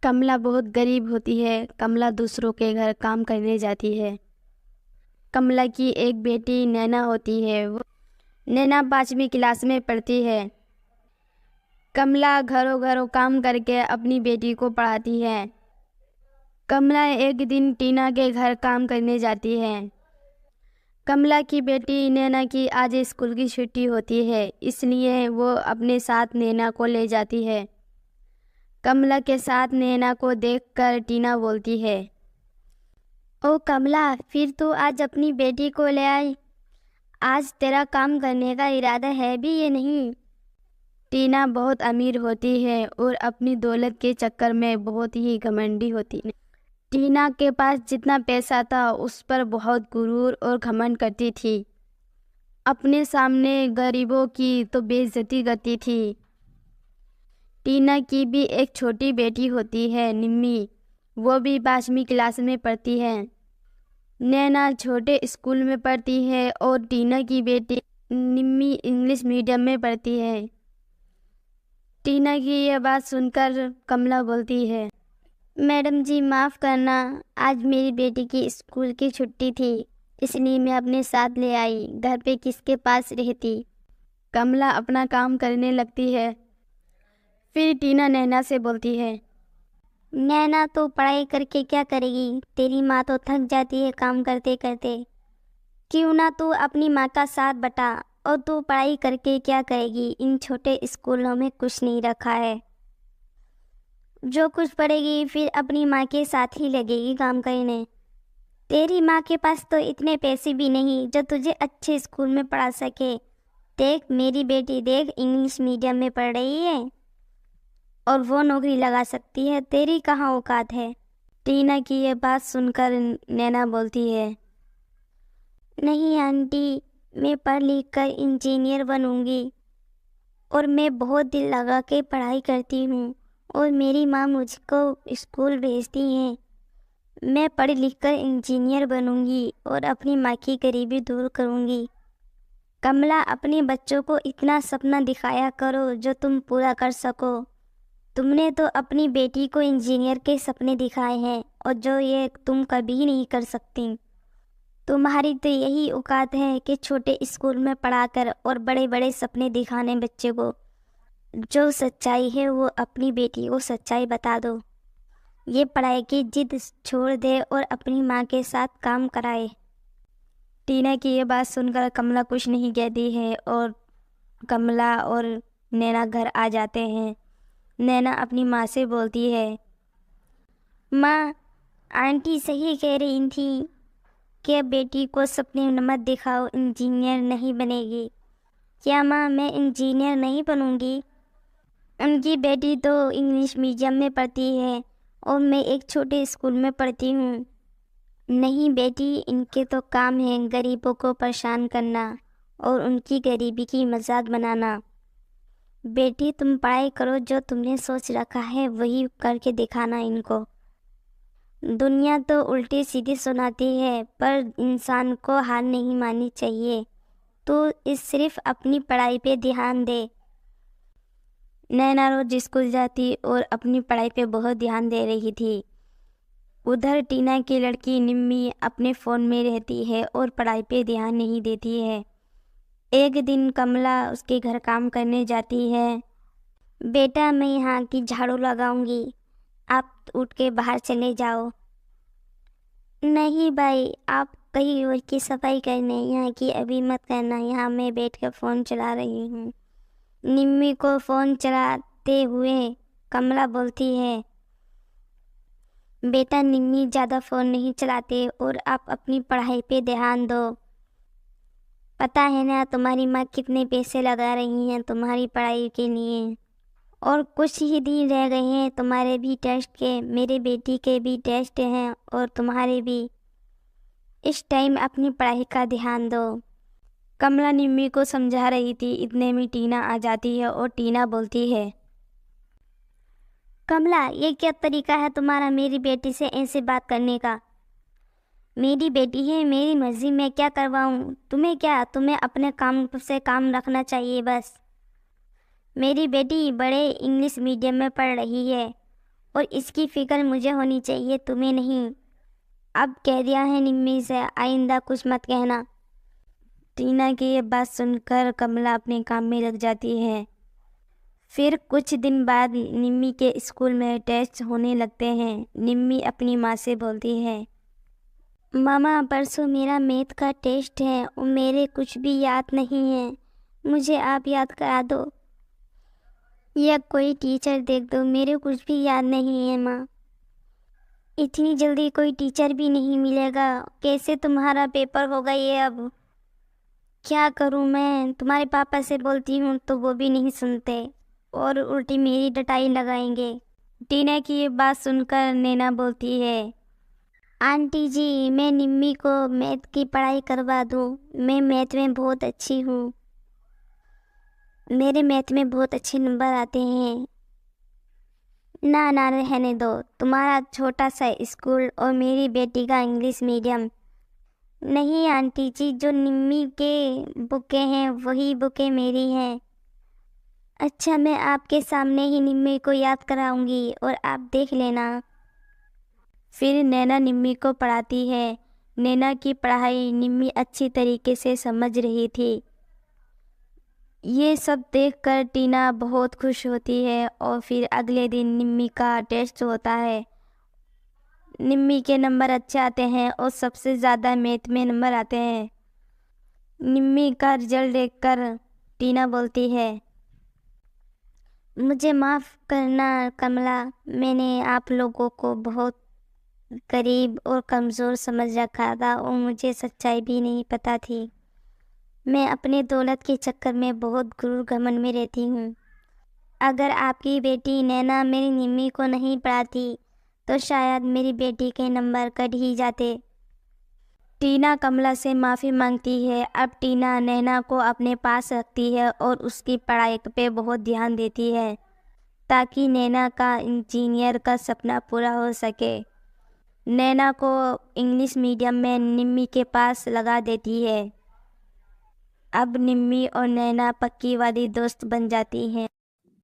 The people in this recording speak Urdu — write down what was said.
کملا بہت غریب ہوتی ہے۔ کملا دوسروں کے گھر کام کرنے جاتی ہے۔ کملا کی ایک بیٹی نینا ہوتی ہے۔ نینا 5ویں کلاس میں پڑھتی ہے۔ کملا گھروں گھروں کام کر کے اپنی بیٹی کو پڑھاتی ہے۔ کملا ایک دن ٹینا کے گھر کام کرنے جاتی ہے۔ کملا کی بیٹی نینا کی آج اسکول کی چھٹی ہوتی ہے، اس لیے وہ اپنے ساتھ نینا کو لے جاتی ہے۔ کملا کے ساتھ نینا کو دیکھ کر ٹینا بولتی ہے، او کملا، پھر تو آج اپنی بیٹی کو لے آئی۔ آج تیرا کام کرنے کا ارادہ ہے بھی یہ نہیں؟ ٹینا بہت امیر ہوتی ہے اور اپنی دولت کے چکر میں بہت ہی گھمنڈی ہوتی ہے۔ ٹینا کے پاس جتنا پیسہ تھا اس پر بہت غرور اور گھمنڈ کرتی تھی۔ اپنے سامنے غریبوں کی تو بے عزتی کرتی تھی۔ ٹینا کی بھی ایک چھوٹی بیٹی ہوتی ہے، نمی، وہ بھی 5ویں کلاس میں پڑھتی ہے۔ نینا چھوٹے اسکول میں پڑھتی ہے اور ٹینا کی بیٹی نمی انگلش میڈیم میں پڑھتی ہے۔ ٹینا کی یہ بات سن کر کملا بولتی ہے، میڈم جی معاف کرنا، آج میری بیٹی کی اسکول کی چھٹی تھی، اس لیے میں اپنے ساتھ لے آئی۔ گھر پہ کس کے پاس رہتی؟ کملا اپنا کام کرنے لگتی ہے۔ پھر ٹینا نینا سے بولتی ہے، نینا تو پڑھائی کر کے کیا کرے گی؟ تیری ماں تو تھک جاتی ہے کام کرتے کرتے۔ کیوں نہ تو اپنی ماں کا ساتھ بٹا، اور تو پڑھائی کر کے کیا کرے گی؟ ان چھوٹے اسکولوں میں کچھ نہیں رکھا ہے۔ جو کچھ پڑھے گی پھر اپنی ماں کے ساتھ ہی لگے گی کام کرنے۔ تیری ماں کے پاس تو اتنے پیسے بھی نہیں جو تجھے اچھے اسکول میں پڑھا سکے۔ دیکھ میری بیٹی، دیکھ انگلش میڈیم میں پڑھ رہی ہے اور وہ نوکری لگا سکتی ہے، تیری کہاں اوقات ہے؟ ٹینا کی یہ بات سن کر نینا بولتی ہے، نہیں آنٹی، میں پڑھ لکھ کر انجینئر بنوں گی، اور میں بہت دل لگا کے پڑھائی کرتی ہوں اور میری ماں مجھ کو اسکول بھیجتی ہیں۔ میں پڑھ لکھ کر انجینئر بنوں گی اور اپنی ماں کی غریبی دور کروں گی۔ کملا، اپنے بچوں کو اتنا سپنا دکھایا کرو جو تم پورا کر سکو۔ تم نے تو اپنی بیٹی کو انجینئر کے سپنے دکھائے ہیں اور جو یہ تم کبھی نہیں کر سکتی۔ تمہاری تو یہی اوقات ہے کہ چھوٹے اسکول میں پڑھا کر اور بڑے بڑے سپنے دکھانے بچے کو۔ جو سچائی ہے وہ اپنی بیٹی کو سچائی بتا دو۔ یہ پڑھائی کی ضد چھوڑ دے اور اپنی ماں کے ساتھ کام کرائے۔ ٹینا کی یہ بات سن کر کملا کچھ نہیں کہتی ہے اور کملا اور نینا گھر آ جاتے ہیں۔ نینا اپنی ماں سے بولتی ہے، ماں، آنٹی صحیح کہہ رہی تھی کہ بیٹی کو سپنے مت دکھاؤ، انجینئر نہیں بنے گی۔ کیا ماں میں انجینئر نہیں بنوں گی؟ ان کی بیٹی تو انگلش میڈیم میں پڑھتی ہے اور میں ایک چھوٹے اسکول میں پڑھتی ہوں۔ نہیں بیٹی، ان کے تو کام ہے غریبوں کو پریشان کرنا اور ان کی غریبی کی مذاق بنانا۔ بیٹی تم پڑھائی کرو، جو تم نے سوچ رکھا ہے وہی کر کے دکھانا ان کو۔ دنیا تو الٹی سیدھی سناتی ہے پر انسان کو ہار نہیں ماننی چاہیے۔ تو صرف اپنی پڑھائی پہ دھیان دے۔ نینا روز اسکول جاتی اور اپنی پڑھائی پہ بہت دھیان دے رہی تھی۔ ادھر ٹینا کی لڑکی نمی اپنے فون میں رہتی ہے اور پڑھائی پہ دھیان نہیں دیتی ہے۔ ایک دن کملا اس کے گھر کام کرنے جاتی ہے۔ بیٹا، میں یہاں کی جھاڑو لگاؤں گی، آپ اٹھ کے باہر چلے جاؤ۔ نہیں بھائی، آپ کہیں اور کی صفائی کرنے، یہاں کی ابھی مت کرنا، یہاں میں بیٹھ کر فون چلا رہی ہوں۔ نمی کو فون چلاتے ہوئے کملا بولتی ہے، بیٹا نمی زیادہ فون نہیں چلاتے اور آپ اپنی پڑھائی پہ دھیان دو۔ پتہ ہے نا تمہاری ماں کتنے پیسے لگا رہی ہیں تمہاری پڑھائی کے لیے، اور کچھ ہی دن رہ گئے ہیں تمہارے بھی ٹیسٹ کے، میرے بیٹی کے بھی ٹیسٹ ہیں اور تمہارے بھی۔ اس ٹائم اپنی پڑھائی کا دھیان دو۔ کملا نمی کو سمجھا رہی تھی، اتنے میں ٹینا آ جاتی ہے اور ٹینا بولتی ہے، کملا، یہ کیا طریقہ ہے تمہارا میری بیٹی سے ایسے بات کرنے کا؟ میری بیٹی ہے، میری مرضی، میں کیا کرواؤں؟ تمہیں کیا؟ تمہیں اپنے کام سے کام رکھنا چاہیے بس۔ میری بیٹی بڑے انگلش میڈیم میں پڑھ رہی ہے اور اس کی فکر مجھے ہونی چاہیے، تمہیں نہیں۔ اب کہہ دیا ہے نمی سے، آئندہ کچھ مت کہنا۔ ٹینا کی یہ بات سن کر کملا اپنے کام میں لگ جاتی ہے۔ پھر کچھ دن بعد نمی کے اسکول میں ٹیسٹ ہونے لگتے ہیں۔ نمی اپنی ماں سے بولتی ہے، ماما پرسوں میرا میتھ کا ٹیسٹ ہے اور میرے کچھ بھی یاد نہیں ہے، مجھے آپ یاد کرا دو، یا کوئی ٹیچر دیکھ دو، میرے کچھ بھی یاد نہیں ہے ماں۔ اتنی جلدی کوئی ٹیچر بھی نہیں ملے گا، کیسے تمہارا پیپر ہوگا یہ اب؟ کیا کروں میں؟ تمہارے پاپا سے بولتی ہوں تو وہ بھی نہیں سنتے اور الٹی میری ڈٹائی لگائیں گے۔ ٹینا کی یہ بات سن کر نینا بولتی ہے، آنٹی جی میں نمی کو میتھ کی پڑھائی کروا دوں، میں میتھ میں بہت اچھی ہوں، میرے میتھ میں بہت اچھے نمبر آتے ہیں۔ نہ رہنے دو، تمہارا چھوٹا سا اسکول اور میری بیٹی کا انگلش میڈیم۔ نہیں آنٹی جی، جو نمی کے بکیں ہیں وہی بکیں میری ہیں۔ اچھا میں آپ کے سامنے ہی نمی کو یاد کراؤں گی اور آپ دیکھ لینا۔ پھر نینا نمی کو پڑھاتی ہے۔ نینا کی پڑھائی نمی اچھی طریقے سے سمجھ رہی تھی۔ یہ سب دیکھ کر ٹینا بہت خوش ہوتی ہے اور پھر اگلے دن نمی کا ٹیسٹ ہوتا ہے۔ نمی کے نمبر اچھے آتے ہیں اور سب سے زیادہ میتھ میں نمبر آتے ہیں۔ نمی کا رزلٹ دیکھ کر ٹینا بولتی ہے، مجھے معاف کرنا کملا، میں نے آپ لوگوں کو بہت غریب اور کمزور سمجھ رکھا تھا اور مجھے سچائی بھی نہیں پتہ تھی۔ میں اپنے دولت کے چکر میں بہت غرور گھمنڈ میں رہتی ہوں۔ اگر آپ کی بیٹی نینا میری نمی کو نہیں پڑھاتی تو شاید میری بیٹی کے نمبر کٹ ہی جاتے۔ ٹینا کملا سے معافی مانگتی ہے۔ اب ٹینا نینا کو اپنے پاس رکھتی ہے اور اس کی پڑھائی پہ بہت دھیان دیتی ہے تاکہ نینا کا انجینئر کا سپنا پورا ہو سکے۔ نینا کو انگلش میڈیم میں نمی کے پاس لگا دیتی ہے۔ اب نمی اور نینا پکی والی دوست بن جاتی ہیں۔